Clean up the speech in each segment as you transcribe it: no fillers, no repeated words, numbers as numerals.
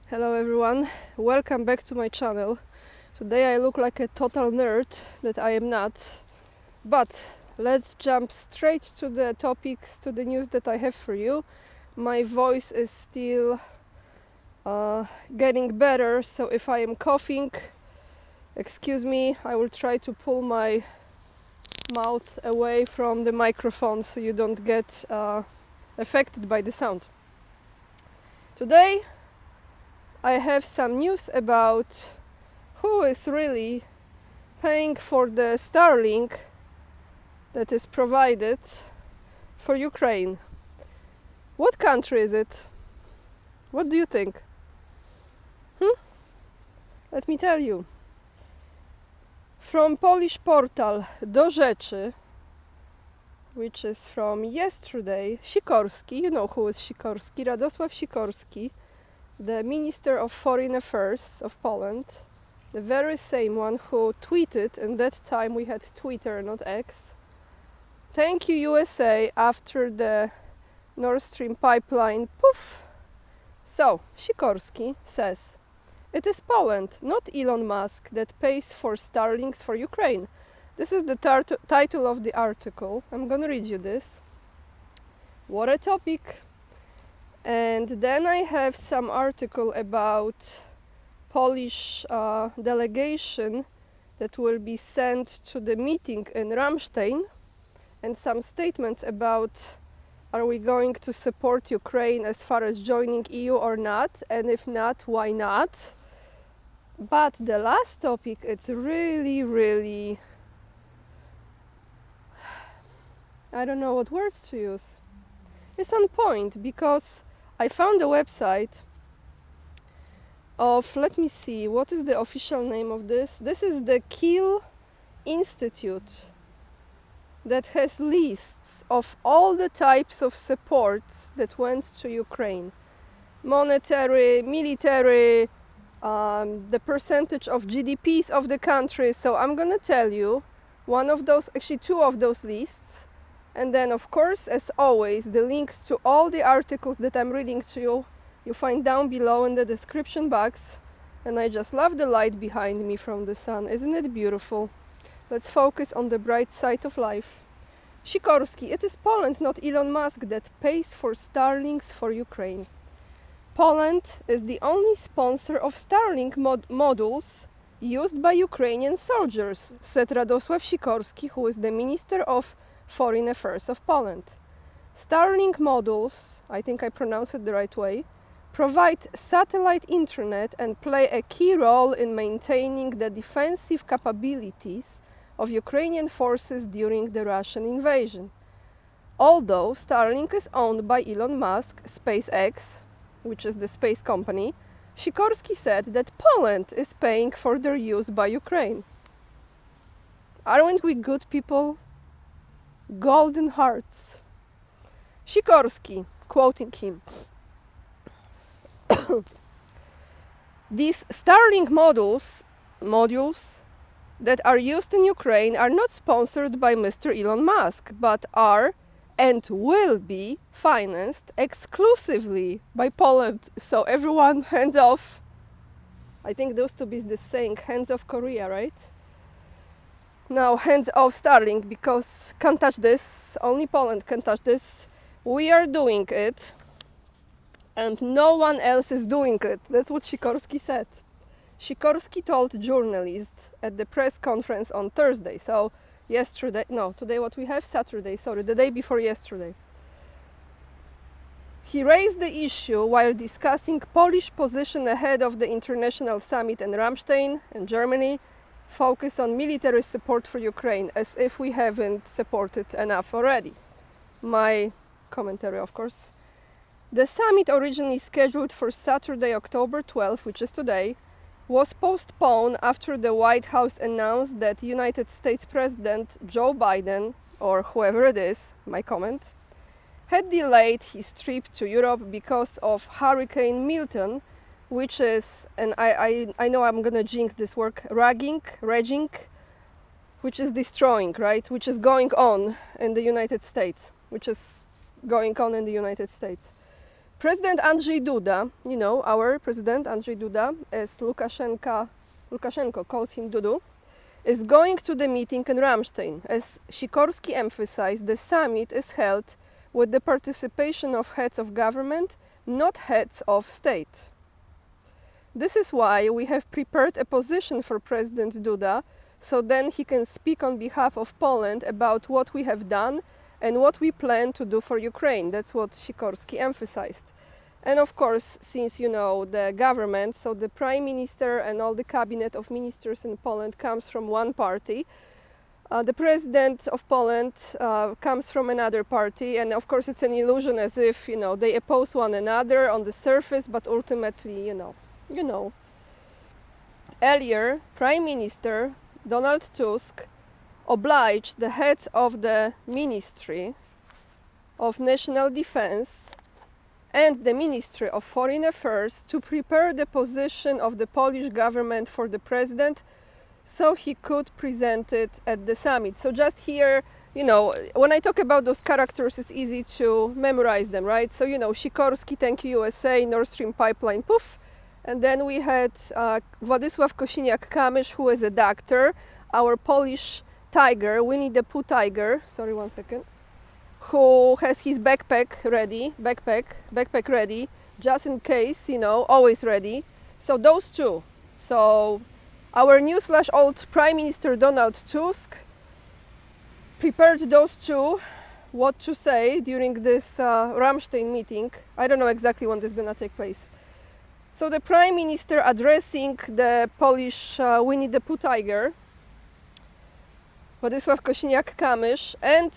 Hello everyone, welcome back to my channel. Today I look like a total nerd that I am not, but let's jump straight to the topics, to the news that I have for you. My voice is still getting better, so if I am coughing, excuse me, I will try to pull my mouth away from the microphone so you don't get affected by the sound. Today I have some news about who is really paying for the Starlink that is provided for Ukraine. What country is it? What do you think? Let me tell you. From Polish portal Do Rzeczy, which is from yesterday, Sikorski, you know who is Sikorski, Radosław Sikorski, the Minister of Foreign Affairs of Poland, the very same one who tweeted, and that time we had Twitter, not X. Thank you USA after the Nord Stream pipeline, poof. So, Sikorski says, it is Poland, not Elon Musk, that pays for Starlinks for Ukraine. This is the title of the article. I'm gonna read you this. What a topic. And then I have some article about Polish delegation that will be sent to the meeting in Ramstein, and some statements about are we going to support Ukraine as far as joining EU or not, and if not, why not. But the last topic, it's really, I don't know what words to use. It's on point because I found a website of, let me see, what is the official name of this? This is the Kiel Institute that has lists of all the types of supports that went to Ukraine. Monetary, military, the percentage of GDPs of the country. So I'm gonna tell you one of those, actually two of those lists. And then, of course, as always, the links to all the articles that I'm reading to you, you find down below in the description box. And I just love the light behind me from the sun. Isn't it beautiful? Let's focus on the bright side of life. Sikorski, it is Poland, not Elon Musk, that pays for Starlinks for Ukraine. Poland is the only sponsor of Starlink modules used by Ukrainian soldiers, said Radosław Sikorski, who is the Minister of Foreign Affairs of Poland. Starlink modules, I think I pronounced it the right way, provide satellite internet and play a key role in maintaining the defensive capabilities of Ukrainian forces during the Russian invasion. Although Starlink is owned by Elon Musk, SpaceX, which is the space company, Sikorski said that Poland is paying for their use by Ukraine. Aren't we good people? Golden hearts. Sikorski, quoting him, these Starlink modules that are used in Ukraine are not sponsored by Mr. Elon Musk, but are and will be financed exclusively by Poland. So everyone, hands off. I think those to be the saying, hands off Korea, right? Now, hands off Starlink, because can't touch this, only Poland can touch this. We are doing it, and no one else is doing it. That's what Sikorski said. Sikorski told journalists at the press conference on Thursday, so today what we have, Saturday, the day before yesterday. He raised the issue while discussing Polish position ahead of the international summit in Ramstein in Germany, focus on military support for Ukraine, as if we haven't supported enough already. My commentary, of course. The summit, originally scheduled for Saturday, October 12th, which is today, was postponed after the White House announced that United States President Joe Biden, or whoever it is, my comment, had delayed his trip to Europe because of Hurricane Milton, which is, and I know I'm gonna jinx this word, raging, which is destroying, right? Which is going on in the United States, President Andrzej Duda, you know, our President Andrzej Duda, as Lukashenko calls him Dudu, is going to the meeting in Ramstein. As Sikorski emphasized, the summit is held with the participation of heads of government, not heads of state. This is why we have prepared a position for President Duda, so then he can speak on behalf of Poland about what we have done and what we plan to do for Ukraine. That's what Sikorski emphasized. And of course, since you know the government, so the Prime Minister and all the cabinet of ministers in Poland comes from one party. The President of Poland comes from another party, and of course it's an illusion as if, you know, they oppose one another on the surface, but ultimately, you know. Earlier, Prime Minister Donald Tusk obliged the heads of the Ministry of National Defense and the Ministry of Foreign Affairs to prepare the position of the Polish government for the president so he could present it at the summit. So just here, you know, when I talk about those characters, it's easy to memorize them, right? So, you know, Sikorski, thank you USA, Nord Stream pipeline, poof. And then we had Władysław Kosiniak-Kamysz, who is a doctor, our Polish tiger, Winnie the Pooh tiger, sorry, one second, who has his backpack ready, just in case, you know, always ready. So those two. So our new/old Prime Minister Donald Tusk prepared those two what to say during this Ramstein meeting. I don't know exactly when this is gonna take place. So the Prime Minister addressing the Polish Winnie the Pooh tiger, Władysław Kosiniak-Kamysz, and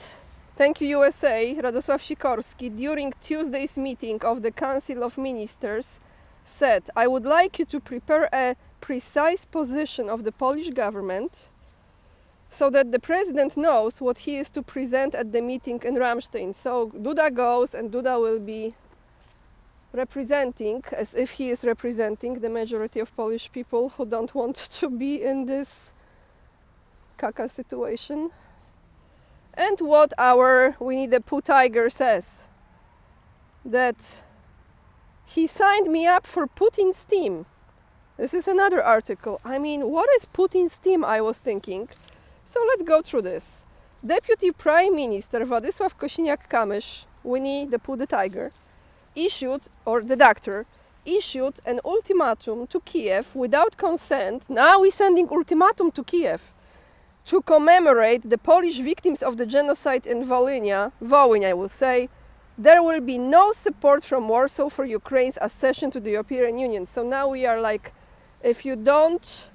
thank you USA, Radosław Sikorski, during Tuesday's meeting of the Council of Ministers, said, I would like you to prepare a precise position of the Polish government so that the president knows what he is to present at the meeting in Ramstein. So Duda goes and Duda will be representing, as if he is representing the majority of Polish people who don't want to be in this caca situation. And what our Winnie the Pooh tiger says, that he signed me up for Putin's team. This is another article. I mean, what is Putin's team, I was thinking. So let's go through this. Deputy Prime Minister Władysław Kosiniak-Kamysz, Winnie the Pooh the tiger, issued an ultimatum to Kiev without consent. Now we're sending ultimatum to Kiev to commemorate the Polish victims of the genocide in Volhynia, I will say. There will be no support from Warsaw for Ukraine's accession to the European Union. So now we are like, if you don't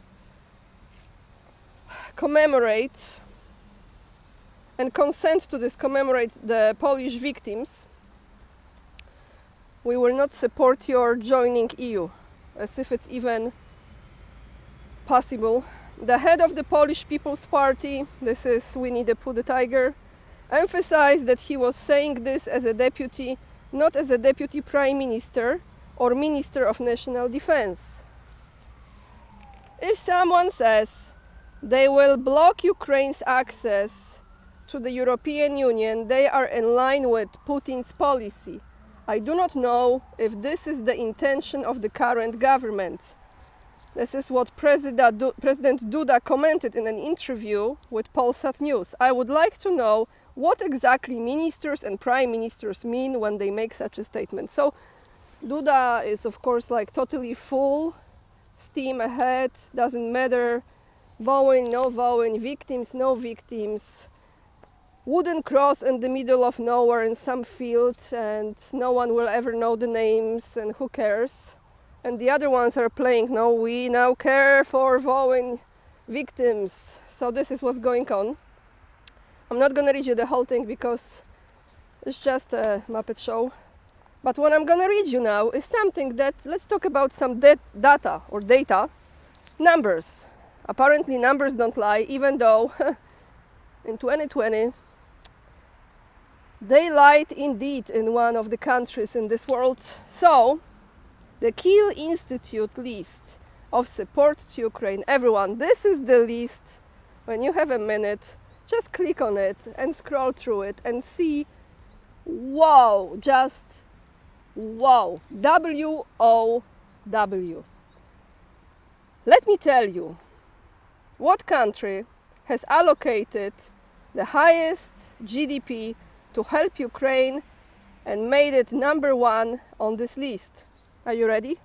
commemorate and consent to this, commemorate the Polish victims, we will not support your joining EU, as if it's even possible. The head of the Polish People's Party, this is Winnie the Pooh the tiger, emphasized that he was saying this as a deputy, not as a deputy prime minister or minister of national defense. If someone says they will block Ukraine's access to the European Union, they are in line with Putin's policy. I do not know if this is the intention of the current government. This is what President Duda commented in an interview with Polsat News. I would like to know what exactly ministers and prime ministers mean when they make such a statement. So Duda is, of course, like totally full steam ahead, doesn't matter, Wołyń, no Wołyń, victims, no victims, wooden cross in the middle of nowhere in some field, and no one will ever know the names, and who cares. And the other ones are playing, no, we now care for Wołyń victims. So this is what's going on. I'm not gonna read you the whole thing because it's just a Muppet show. But what I'm gonna read you now is something that, let's talk about some data, numbers. Apparently numbers don't lie, even though in 2020 they lied indeed in one of the countries in this world. So the Kiel Institute list of support to Ukraine. Everyone, this is the list. When you have a minute, just click on it and scroll through it and see, wow, just Wow, WOW. Let me tell you, what country has allocated the highest GDP to help Ukraine and made it number one on this list? Are you ready?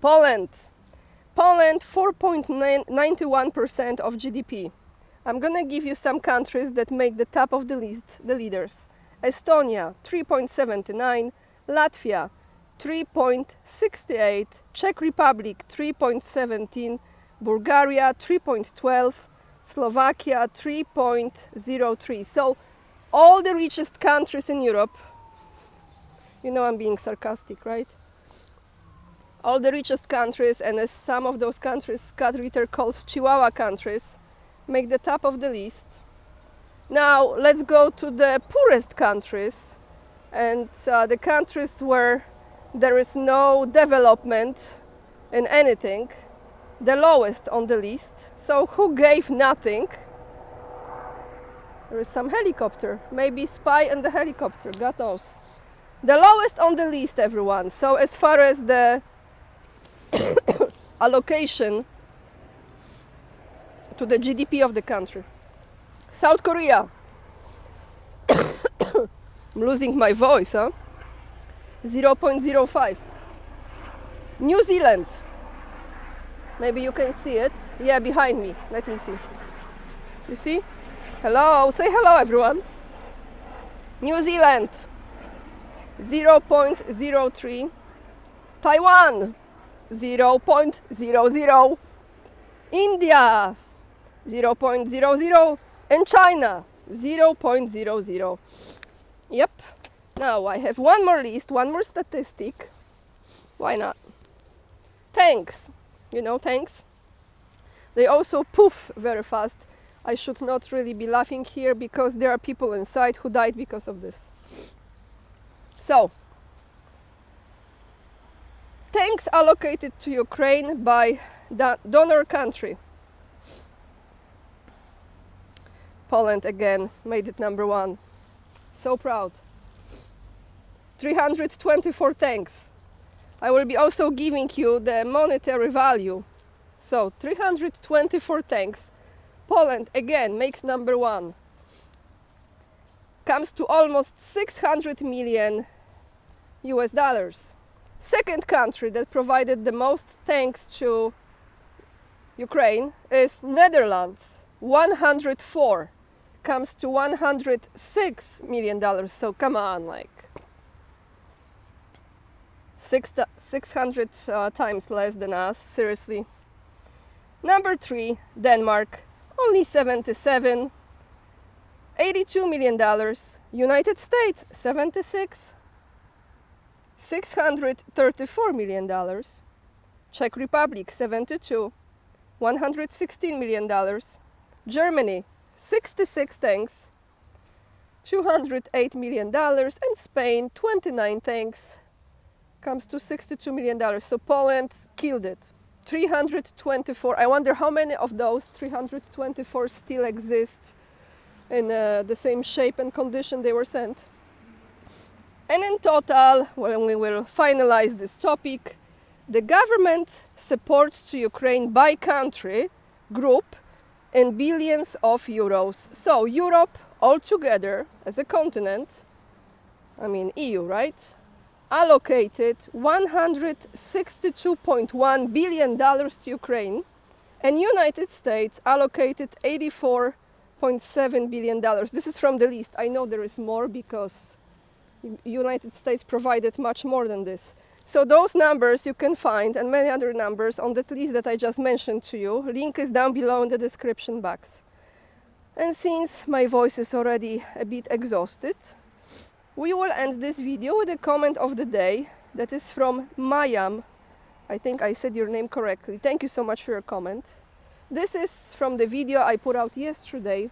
Poland. Poland, 4.91% of GDP. I'm gonna give you some countries that make the top of the list, the leaders. Estonia, 3.79, Latvia, 3.68, Czech Republic, 3.17, Bulgaria, 3.12, Slovakia, 3.03. So all the richest countries in Europe, you know I'm being sarcastic, right? All the richest countries, and as some of those countries Scott Ritter calls Chihuahua countries, make the top of the list. Now let's go to the poorest countries and the countries where there is no development in anything, the lowest on the list. So who gave nothing? There is some helicopter, maybe spy in the helicopter, God knows. The lowest on the list, everyone. So as far as the allocation to the GDP of the country. South Korea. I'm losing my voice, huh? 0.05. New Zealand. Maybe you can see it. Yeah, behind me. Let me see. You see? Hello. Say hello, everyone. New Zealand. 0.03. Taiwan. 0.00. India. 0.00. And China. 0.00. Yep. Now I have one more list, one more statistic. Why not? Tanks. You know tanks? They also poof very fast. I should not really be laughing here because there are people inside who died because of this. So, tanks allocated to Ukraine by the donor country. Poland again made it number one. So proud. 324 tanks. I will be also giving you the monetary value. So 324 tanks. Poland again makes number one. Comes to almost 600 million US dollars. Second country that provided the most tanks to Ukraine is Netherlands. 104. Comes to $106 million. So come on, like 600 times less than us, seriously. Number 3, Denmark, only 77, $82 million. United States, 76, $634 million. Czech Republic, 72, $116 million. Germany, 66 tanks, $208 million, and Spain, 29 tanks, comes to $62 million. So Poland killed it. 324. I wonder how many of those 324 still exist in the same shape and condition they were sent. And in total, when we will finalize this topic, the government supports to Ukraine by country group in billions of euros. So Europe altogether as a continent, I mean EU, right? Allocated $162.1 billion to Ukraine, and United States allocated $84.7 billion. This is from the list. I know there is more because United States provided much more than this. So those numbers you can find, and many other numbers, on that list that I just mentioned to you. Link is down below in the description box. And since my voice is already a bit exhausted, we will end this video with a comment of the day that is from Mayam. I think I said your name correctly. Thank you so much for your comment. This is from the video I put out yesterday,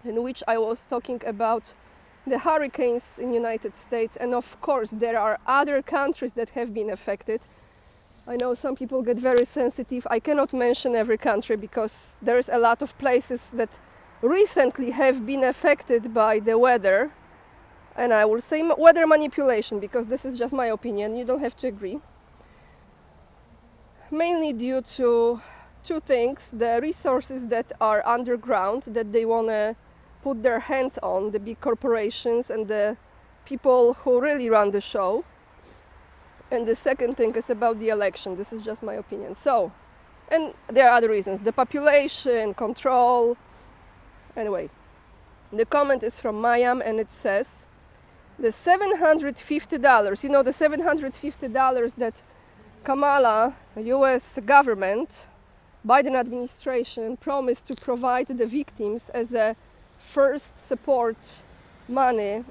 in which I was talking about the hurricanes in the United States, and of course there are other countries that have been affected. I know some people get very sensitive. I cannot mention every country because there's a lot of places that recently have been affected by the weather. and I will say weather manipulation, because this is just my opinion, you don't have to agree. Mainly due to two things: the resources that are underground that they want to put their hands on, the big corporations and the people who really run the show. And the second thing is about the election. This is just my opinion. So, and there are other reasons: the population control. Anyway, the comment is from Mayam, and it says the $750, you know, the $750 that Kamala, US government, Biden administration promised to provide the victims as a first support money.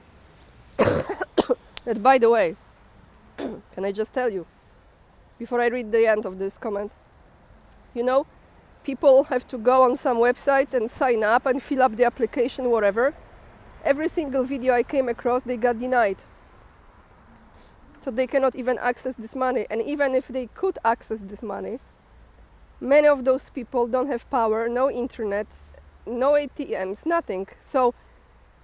That, by the way, can I just tell you, before I read the end of this comment, you know, people have to go on some websites and sign up and fill up the application, whatever. Every single video I came across, they got denied. So they cannot even access this money. And even if they could access this money, many of those people don't have power, no internet, no ATMs, nothing. So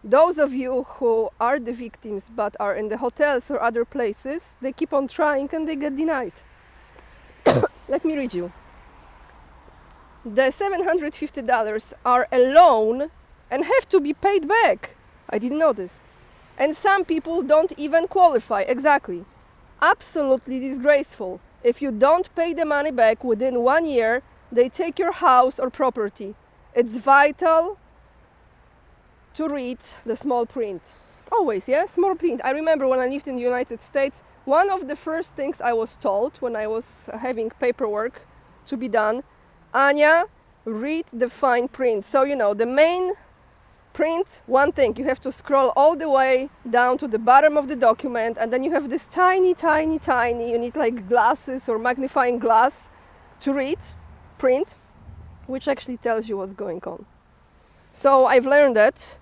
those of you who are the victims but are in the hotels or other places, they keep on trying and they get denied. Let me read you. The $750 are a loan and have to be paid back. I didn't know this. And some people don't even qualify. Exactly. Absolutely disgraceful. If you don't pay the money back within 1 year, they take your house or property. It's vital to read the small print. Always, yeah? Small print. I remember when I lived in the United States, one of the first things I was told when I was having paperwork to be done, Anya, read the fine print. So, you know, the main print, one thing, you have to scroll all the way down to the bottom of the document, and then you have this tiny, you need like glasses or magnifying glass to read print, which actually tells you what's going on. So I've learned that,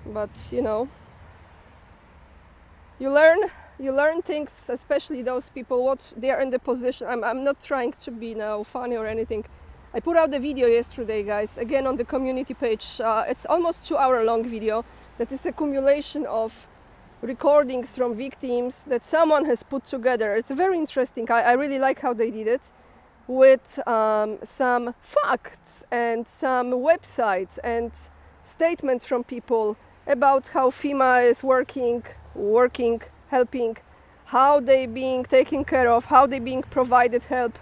but you know, you learn things, especially those people what they are in the position. I'm not trying to be now funny or anything. I put out the video yesterday, guys, again on the community page. It's almost 2-hour long video that is accumulation of recordings from victims that someone has put together. It's very interesting. I really like how they did it, with some facts and some websites and statements from people about how FEMA is working, helping, how they being taken care of, how they being provided help.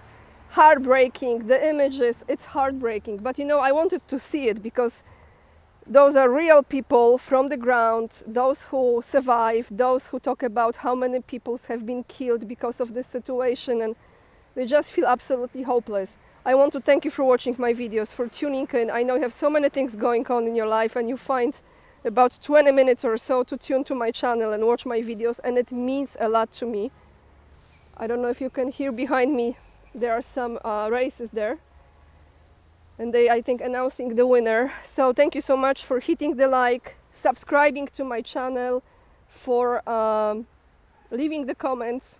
Heartbreaking, the images, it's heartbreaking. But you know, I wanted to see it because those are real people from the ground, those who survive, those who talk about how many people have been killed because of this situation, and they just feel absolutely hopeless. I want to thank you for watching my videos, for tuning in. I know you have so many things going on in your life and you find about 20 minutes or so to tune to my channel and watch my videos, and it means a lot to me. I don't know if you can hear behind me, there are some races there, and they, I think, announcing the winner. So thank you so much for hitting the like, subscribing to my channel, for leaving the comments,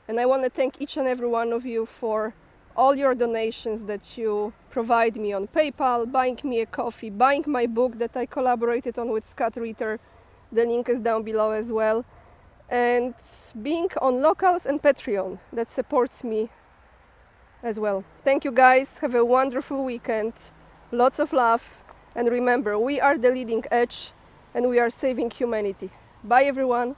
and I want to thank each and every one of you for all your donations that you provide me on PayPal, buying me a coffee, buying my book that I collaborated on with Scott Ritter. The link is down below as well, and being on Locals and Patreon, that supports me as well. Thank you guys, have a wonderful weekend, lots of love, and remember, we are the leading edge and we are saving humanity. Bye everyone.